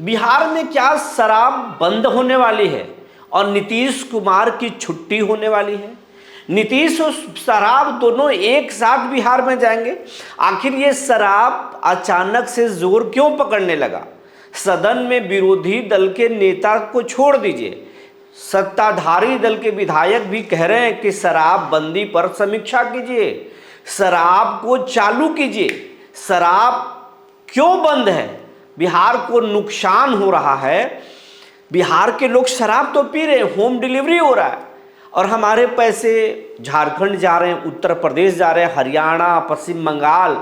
बिहार में क्या शराब बंद होने वाली है और नीतीश कुमार की छुट्टी होने वाली है? नीतीश और शराब दोनों एक साथ बिहार में जाएंगे? आखिर ये शराब अचानक से जोर क्यों पकड़ने लगा? सदन में विरोधी दल के नेता को छोड़ दीजिए, सत्ताधारी दल के विधायक भी कह रहे हैं कि शराबबंदी पर समीक्षा कीजिए, शराब को चालू कीजिए। शराब क्यों बंद है? बिहार को नुकसान हो रहा है। बिहार के लोग शराब तो पी रहे हैं, होम डिलीवरी हो रहा है, और हमारे पैसे झारखंड जा रहे हैं, उत्तर प्रदेश जा रहे हैं, हरियाणा, पश्चिम बंगाल,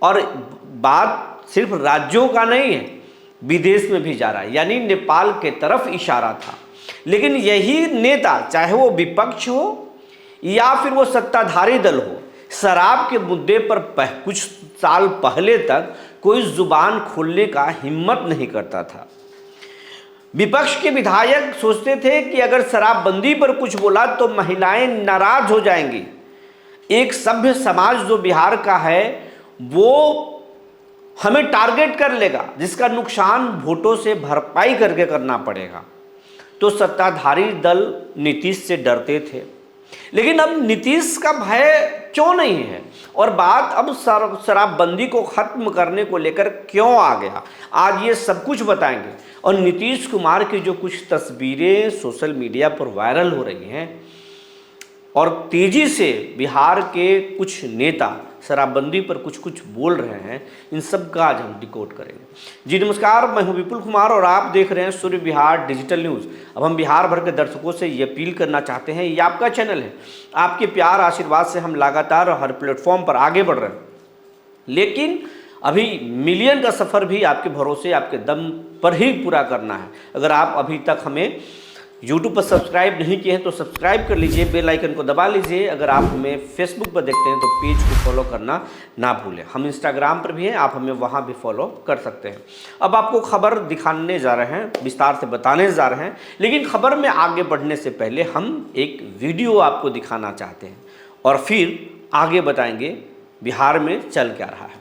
और बात सिर्फ राज्यों का नहीं है, विदेश में भी जा रहा है, यानी नेपाल के तरफ इशारा था। लेकिन यही नेता, चाहे वो विपक्ष हो या फिर वो सत्ताधारी दल हो, शराब के मुद्दे पर कुछ साल पहले तक कोई जुबान खोलने का हिम्मत नहीं करता था। विपक्ष के विधायक सोचते थे कि अगर शराबबंदी पर कुछ बोला तो महिलाएं नाराज हो जाएंगी। एक सभ्य समाज जो बिहार का है वो हमें टारगेट कर लेगा, जिसका नुकसान वोटों से भरपाई करके करना पड़ेगा। तो सत्ताधारी दल नीतीश से डरते थे। लेकिन अब नीतीश का भय क्यों नहीं है, और बात अब शराबबंदी को खत्म करने को लेकर क्यों आ गया, आज ये सब कुछ बताएंगे। और नीतीश कुमार की जो कुछ तस्वीरें सोशल मीडिया पर वायरल हो रही हैं और तेजी से बिहार के कुछ नेता शराबबंदी पर कुछ कुछ बोल रहे हैं, इन सब का आज हम डिकोड करेंगे। जी नमस्कार, मैं हूं विपुल कुमार और आप देख रहे हैं सूर्य बिहार डिजिटल न्यूज़। अब हम बिहार भर के दर्शकों से ये अपील करना चाहते हैं, ये आपका चैनल है, आपके प्यार आशीर्वाद से हम लगातार हर प्लेटफॉर्म पर आगे बढ़ रहे हैं। लेकिन अभी मिलियन का सफ़र भी आपके भरोसे, आपके दम पर ही पूरा करना है। अगर आप अभी तक हमें YouTube पर सब्सक्राइब नहीं किए हैं तो सब्सक्राइब कर लीजिए, बेल आइकन को दबा लीजिए। अगर आप हमें फेसबुक पर देखते हैं तो पेज को फॉलो करना ना भूलें। हम इंस्टाग्राम पर भी हैं, आप हमें वहाँ भी फॉलो कर सकते हैं। अब आपको खबर दिखाने जा रहे हैं, विस्तार से बताने जा रहे हैं, लेकिन खबर में आगे बढ़ने से पहले हम एक वीडियो आपको दिखाना चाहते हैं और फिर आगे बताएंगे बिहार में चल क्या रहा है।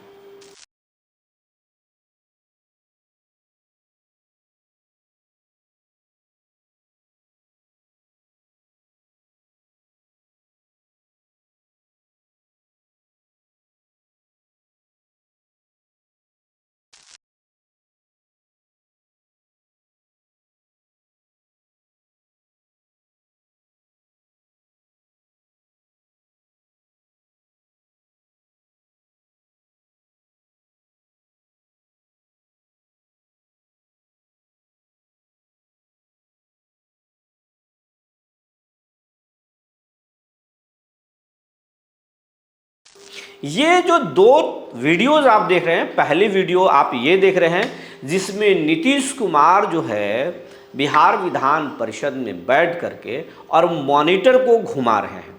ये जो दो वीडियोज आप देख रहे हैं, पहली वीडियो आप ये देख रहे हैं जिसमें नीतीश कुमार जो है बिहार विधान परिषद में बैठ करके और मॉनिटर को घुमा रहे हैं।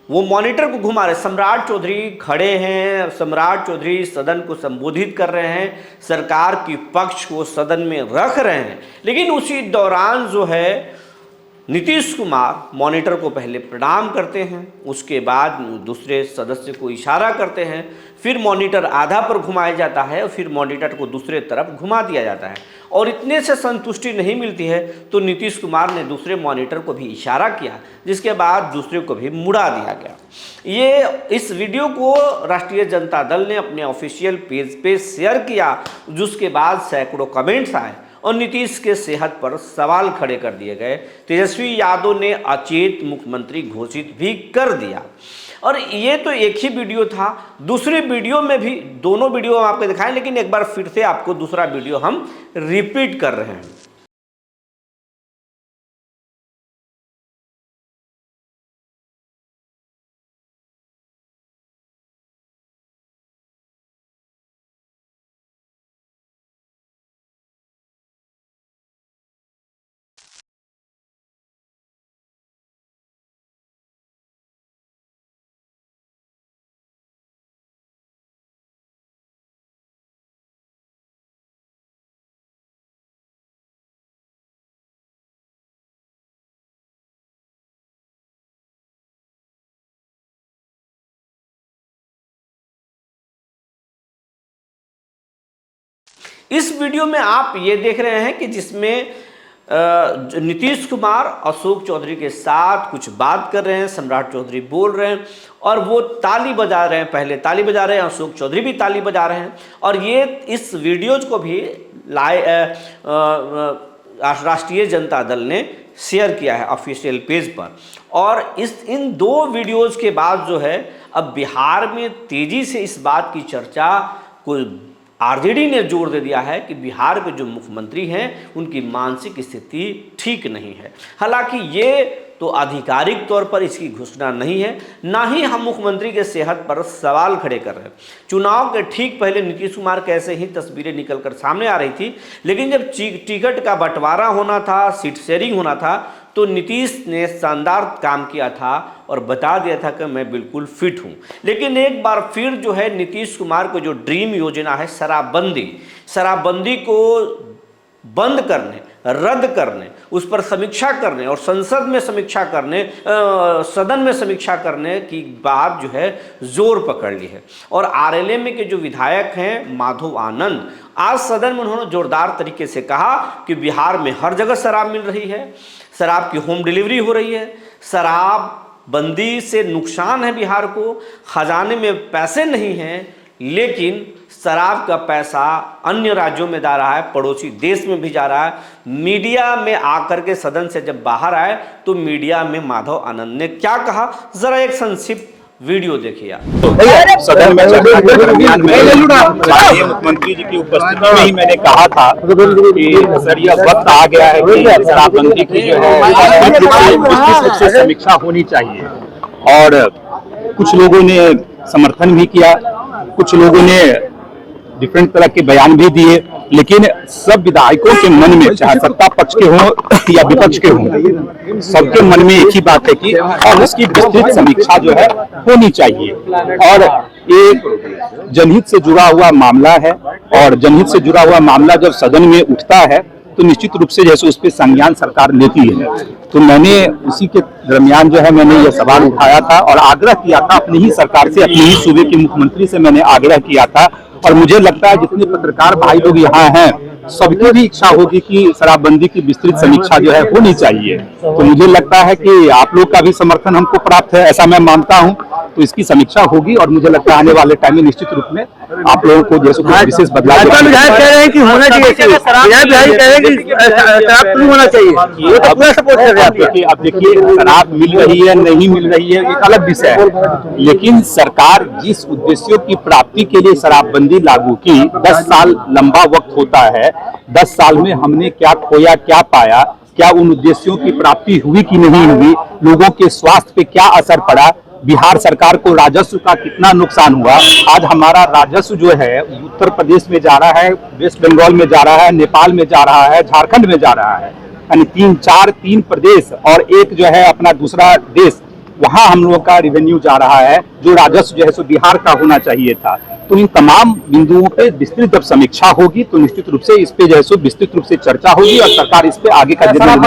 वो मॉनिटर को घुमा रहे, सम्राट चौधरी खड़े हैं, सम्राट चौधरी सदन को संबोधित कर रहे हैं, सरकार की पक्ष को सदन में रख रहे हैं। लेकिन उसी दौरान जो है नीतीश कुमार मॉनिटर को पहले प्रणाम करते हैं, उसके बाद दूसरे सदस्य को इशारा करते हैं, फिर मॉनिटर आधा पर घुमाया जाता है और फिर मॉनिटर को दूसरे तरफ घुमा दिया जाता है। और इतने से संतुष्टि नहीं मिलती है तो नीतीश कुमार ने दूसरे मॉनिटर को भी इशारा किया, जिसके बाद दूसरे को भी मुड़ा दिया गया। ये इस वीडियो को राष्ट्रीय जनता दल ने अपने ऑफिशियल पेज पे शेयर किया, जिसके बाद सैकड़ों कमेंट्स आए और नीतीश के सेहत पर सवाल खड़े कर दिए गए। तेजस्वी यादव ने अचेत मुख्यमंत्री घोषित भी कर दिया। और ये तो एक ही वीडियो था, दूसरी वीडियो में भी, दोनों वीडियो हम आपको दिखाएं, लेकिन एक बार फिर से आपको दूसरा वीडियो हम रिपीट कर रहे हैं। इस वीडियो में आप ये देख रहे हैं कि जिसमें नीतीश कुमार अशोक चौधरी के साथ कुछ बात कर रहे हैं, सम्राट चौधरी बोल रहे हैं और वो ताली बजा रहे हैं, पहले ताली बजा रहे हैं, अशोक चौधरी भी ताली बजा रहे हैं। और ये इस वीडियोज को भी राष्ट्रीय जनता दल ने शेयर किया है ऑफिशियल पेज पर। और इन दो वीडियोज के बाद जो है अब बिहार में तेजी से इस बात की चर्चा को आरजेडी ने जोर दे दिया है कि बिहार के जो मुख्यमंत्री हैं उनकी मानसिक स्थिति ठीक नहीं है। हालांकि ये तो आधिकारिक तौर पर इसकी घोषणा नहीं है, ना ही हम मुख्यमंत्री के सेहत पर सवाल खड़े कर रहे हैं। चुनाव के ठीक पहले नीतीश कुमार कैसे ही तस्वीरें निकलकर सामने आ रही थी, लेकिन जब टिकट का बंटवारा होना था, सीट शेयरिंग होना था, तो नीतीश ने शानदार काम किया था और बता दिया था कि मैं बिल्कुल फिट हूं। लेकिन एक बार फिर जो है नीतीश कुमार को जो ड्रीम योजना है शराबबंदी को बंद करने, रद्द करने, उस पर समीक्षा करने और संसद में समीक्षा करने, सदन में समीक्षा करने की बात जो है जोर पकड़ ली है। और आरएलएम के जो विधायक हैं माधव आनंद, आज सदन में उन्होंने जोरदार तरीके से कहा कि बिहार में हर जगह शराब मिल रही है, शराब की होम डिलीवरी हो रही है, शराब बंदी से नुकसान है बिहार को, खजाने में पैसे नहीं हैं, लेकिन शराब का पैसा अन्य राज्यों में जा रहा है, पड़ोसी देश में भी जा रहा है। मीडिया में आकर के सदन से जब बाहर आए तो मीडिया में माधव आनंद ने क्या कहा, जरा एक संक्षिप्त वीडियो देखिए आप। तो सदन में चर्चा के दरमियान माननीय मुख्यमंत्री जी की उपस्थिति में ही मैंने कहा था कि सर यह वक्त आ गया है कि शराबबंदी की जो है विस्तृत रूप से समीक्षा होनी चाहिए। और कुछ लोगों ने समर्थन भी किया, कुछ लोगों ने डिफरेंट तरह के बयान भी दिए, लेकिन सब विधायकों के मन में, चाहे सत्ता पक्ष के हों या विपक्ष के हों, सबके मन में एक ही बात है कि और इसकी विस्तृत समीक्षा जो है होनी चाहिए। और एक जनहित से जुड़ा हुआ मामला है और जनहित से जुड़ा हुआ मामला जब सदन में उठता है तो निश्चित रूप से जैसे उस पर संज्ञान सरकार लेती है। तो मैंने उसी के दरमियान जो है मैंने ये सवाल उठाया था और आग्रह किया था अपनी ही सरकार से, अपनी ही सूबे के मुख्यमंत्री से मैंने आग्रह किया था। और मुझे लगता है जितने पत्रकार भाई लोग यहाँ हैं सबकी भी इच्छा होगी कि शराबबंदी की विस्तृत समीक्षा जो है होनी चाहिए। तो मुझे लगता है कि आप लोग का भी समर्थन हमको प्राप्त है, ऐसा मैं मानता हूँ। तो इसकी समीक्षा होगी और मुझे लगता है आने वाले टाइम में निश्चित रूप में आप लोगों को जैसे विशेष बदलाव कह रहे हैं कि होना चाहिए, होना चाहिए। अब देखिए शराब मिल रही है नहीं मिल रही है एक अलग विषय है, लेकिन सरकार जिस उद्देश्यों की प्राप्ति के लिए शराबबंदी लागू की, 10 साल लंबा वक्त होता है, 10 साल में हमने क्या खोया क्या पाया, क्या उन उद्देश्यों की प्राप्ति हुई कि नहीं हुई, लोगों के स्वास्थ्य पे क्या असर पड़ा, बिहार सरकार को राजस्व का कितना नुकसान हुआ। आज हमारा राजस्व जो है उत्तर प्रदेश में जा रहा है, वेस्ट बंगाल में जा रहा है, नेपाल में जा रहा है, झारखंड में जा रहा है, यानी 3 प्रदेश और एक जो है अपना दूसरा देश, वहां हम लोगों का रेवेन्यू जा रहा है, जो राजस्व जो है सो बिहार का होना चाहिए था। तो इन तमाम बिंदुओं पे विस्तृत जब समीक्षा होगी तो निश्चित रूप से इस पे जो है सो विस्तृत रूप से चर्चा होगी और सरकार इस पे आगे का प्रस्ताव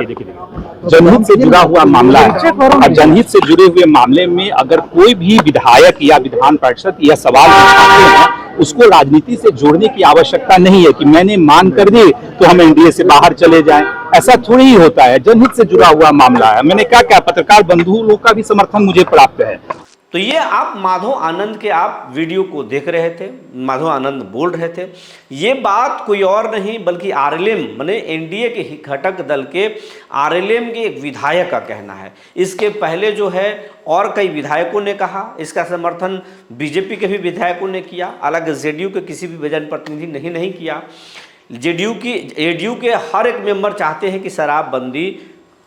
देखिए जनहित से जुड़ा हुआ मामला है और जनहित से जुड़े हुए मामले में अगर कोई भी विधायक या विधान पार्षद यह सवाल उठाते हैं, उसको राजनीति से जोड़ने की आवश्यकता नहीं है कि मैंने मान कर दी तो हम एनडीए से बाहर चले जाएं। ऐसा थोड़ी ही होता है, जनहित से जुड़ा हुआ मामला है। मैंने क्या पत्रकार बंधु लोग का भी समर्थन मुझे प्राप्त है। तो ये आप माधव आनंद के आप वीडियो को देख रहे थे, माधव आनंद बोल रहे थे। ये बात कोई और नहीं बल्कि आरएलएम माने एनडीए के घटक दल के आरएलएम के एक विधायक का कहना है। इसके पहले जो है और कई विधायकों ने कहा, इसका समर्थन बीजेपी के भी विधायकों ने किया, अलग जेडीयू के किसी भी जनप्रतिनिधि ने नहीं किया। एडीयू के हर एक मेंबर चाहते हैं कि शराबबंदी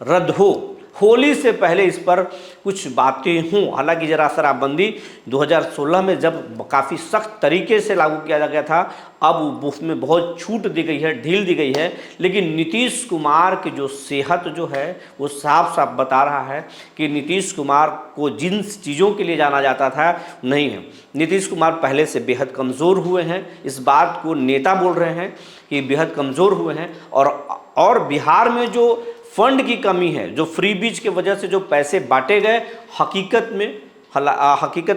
रद्द हो, होली से पहले इस पर कुछ बातें हों। हालांकि जरा शराबबंदी 2016 में जब काफ़ी सख्त तरीके से लागू किया गया था, अब उसमें बहुत छूट दी गई है, ढील दी गई है, लेकिन नीतीश कुमार की जो सेहत जो है वो साफ साफ बता रहा है कि नीतीश कुमार को जिन चीज़ों के लिए जाना जाता था नहीं है। नीतीश कुमार पहले से बेहद कमज़ोर हुए हैं, इस बात को नेता बोल रहे हैं कि बेहद कमज़ोर हुए हैं। और बिहार में जो फंड की कमी है, जो फ्री बीज की वजह से जो पैसे बांटे गए, हकीकत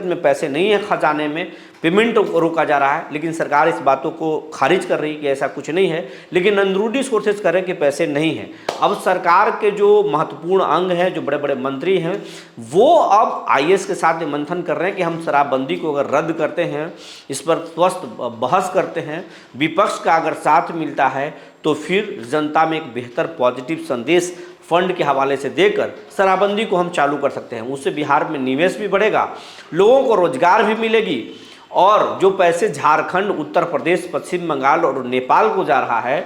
में पैसे नहीं है खजाने में, पेमेंट रोका जा रहा है, लेकिन सरकार इस बातों को खारिज कर रही है कि ऐसा कुछ नहीं है, लेकिन अंदरूनी सोर्सेज कर रहे हैं कि पैसे नहीं हैं। अब सरकार के जो महत्वपूर्ण अंग हैं, जो बड़े बड़े मंत्री हैं, वो अब आईएएस के साथ मंथन कर रहे हैं कि हम शराबबंदी को अगर रद्द करते हैं, इस पर स्वस्थ बहस करते हैं, विपक्ष का अगर साथ मिलता है तो फिर जनता में एक बेहतर पॉजिटिव संदेश फंड के हवाले से देकर शराबबंदी को हम चालू कर सकते हैं। उससे बिहार में निवेश भी बढ़ेगा, लोगों को रोजगार भी मिलेगी, और जो पैसे झारखंड, उत्तर प्रदेश, पश्चिम बंगाल और नेपाल को जा रहा है,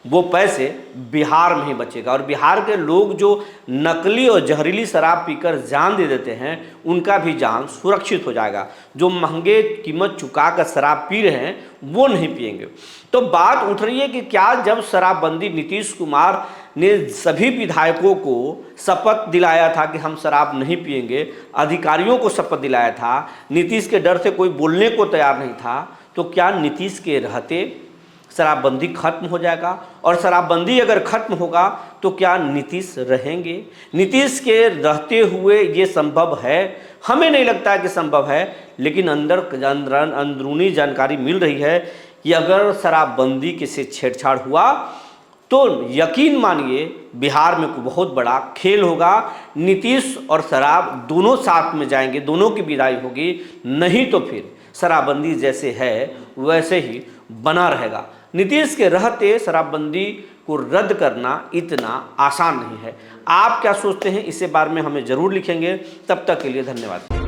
वो पैसे बिहार में ही बचेगा। और बिहार के लोग जो नकली और जहरीली शराब पीकर जान दे देते हैं, उनका भी जान सुरक्षित हो जाएगा। जो महंगे कीमत चुका कर शराब पी रहे हैं वो नहीं पिएंगे। तो बात उठ रही है कि क्या जब शराबबंदी नीतीश कुमार ने सभी विधायकों को शपथ दिलाया था कि हम शराब नहीं पिएंगे, अधिकारियों को शपथ दिलाया था, नीतीश के डर से कोई बोलने को तैयार नहीं था, तो क्या नीतीश के रहते शराबबंदी खत्म हो जाएगा? और शराबबंदी अगर खत्म होगा तो क्या नीतीश रहेंगे? नीतीश के रहते हुए ये संभव है? हमें नहीं लगता कि संभव है, लेकिन अंदरूनी जानकारी मिल रही है कि अगर शराबबंदी के से छेड़छाड़ हुआ तो यकीन मानिए बिहार में बहुत बड़ा खेल होगा। नीतीश और शराब दोनों साथ में जाएंगे, दोनों की विदाई होगी, नहीं तो फिर शराबबंदी जैसे है वैसे ही बना रहेगा। नीतीश के रहते शराबबंदी को रद्द करना इतना आसान नहीं है। आप क्या सोचते हैं, इसके बारे में हमें ज़रूर लिखेंगे। तब तक के लिए धन्यवाद।